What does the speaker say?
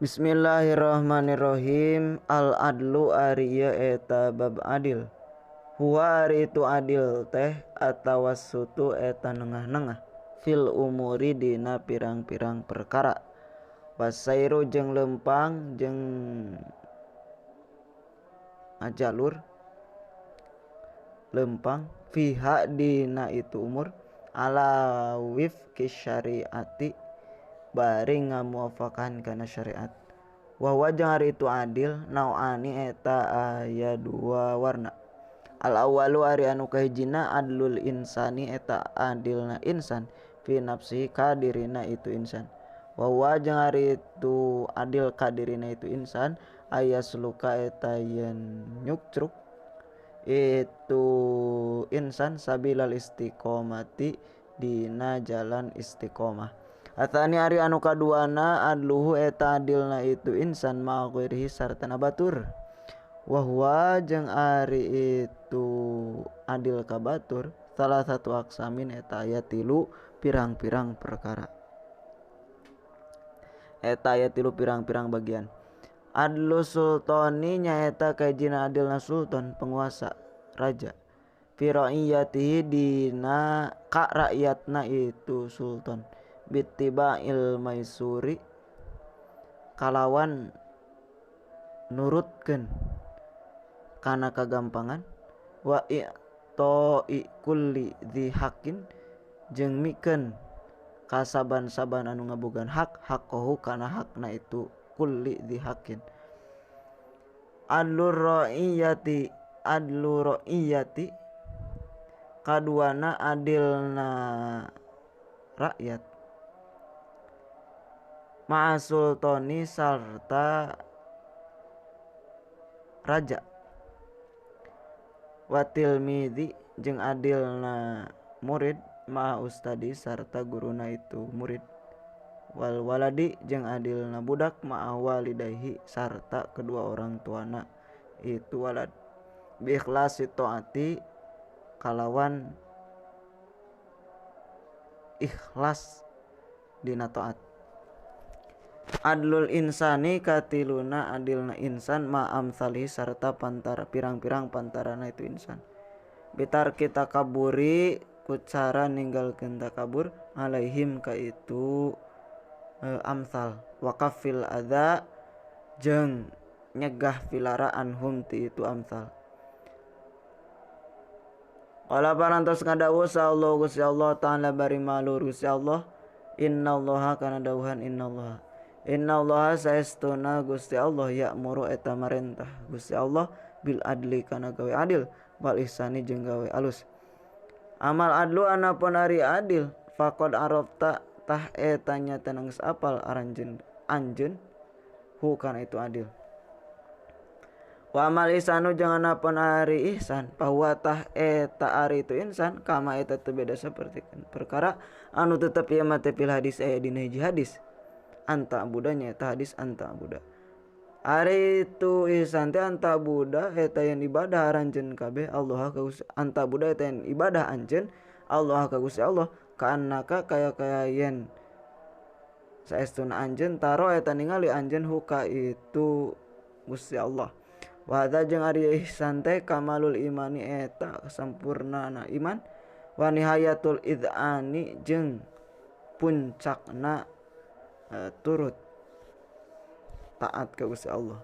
Bismillahirrahmanirrahim. Al-adlu ari ieu eta bab adil. Huwa ari itu adil teh atawassutu eta nengah-nengah fil umuri dina pirang-pirang perkara. Wasairu jeung lempang jeung ajalur lempang fiha dina itu umur ala wifqi syariati bari ngamuafakan kana syariat. Wa jeung ari itu adil nauani eta aya dua warna. Al awwalu ari anu kahijina adlul insani eta adilna insan fi nafsihi ka dirina itu insan. Wa jeung ari itu adil ka dirina itu insan ayasluka eta yen nyukcruk itu insan sabilal istiqomati dina jalan istiqomah. Atani ari anu kaduana adluhu eta adilna itu insan ma ghairihi sartana batur. Wa huwa jeung ari itu adil ka batur salah satu aksamin eta aya tilu pirang-pirang perkara. Eta aya tilu pirang-pirang bagian. Adlu sultani nyaeta kahijina adilna sultan penguasa raja. Fi ra'iyatihi dina ka rakyatna itu sultan. Bittiba'il maisuri kalawan nurutkeun kana kagampangan wa i'ta'i kulli dzi haqqin jeung mikeun kasaban-saban anu ngabogaan hak haqqahu kana hakna itu kulli dzi haqqin. Adlu ra'iyati kaduana adilna rakyat ma'a sultani sarta raja. Wa tilmidzi jeung adilna murid ma'a ustadi sarta guruna itu murid. Wal waladi jeung adilna budak ma'a walidayhi sarta kedua orang tuana itu walad. Bi ikhlasi taati kalawan ikhlas dina taat. Adlul insani katiluna adilna insan ma amsalihi sarta pantara pirang-pirang pantarana itu insan. Bitar kita kaburi ku cara ninggalkeun takabur alaihim ka itu amsal. Wa kafil adza jeung nyegah filara anhum ti itu amsal. Qala parantos ngadawuh sallallahu Gusti Allah taala bari malur Gusti Allah innallaha kana dawuhan innallaha saestuna Gusti Allah ya'muru eta marentah Gusti Allah bil adli kana gawe adil wal ihsani jeung gawe alus. Amal adlu anapun ari adil faqad arafta tah eta nya geus apal anjeun hu kana itu adil. Wa amal ihsanu jeung anapun ari ihsan bahwa tah eta ari itu insan kama eta teu beda saperti perkara anu tetep ieu mah teh fil hadis aya dina hiji hadis anta budanya eta hadis anta buda. Ari itu ihsan teh anta buda eta yang ibadah aranjeun kabeh Allah ka Gusti anta buda eta yang ibadah anjeun Allah ka Gusti Allah kaannaka kaya yen saestuna anjeun taro eta ningali anjeun hu ka itu Gusti Allah. Wa hadza jeung ari ihsan teh kamalul imani eta sampurnana iman wa nihayatul idzani jeung puncakna turut taat ka Gusti Allah.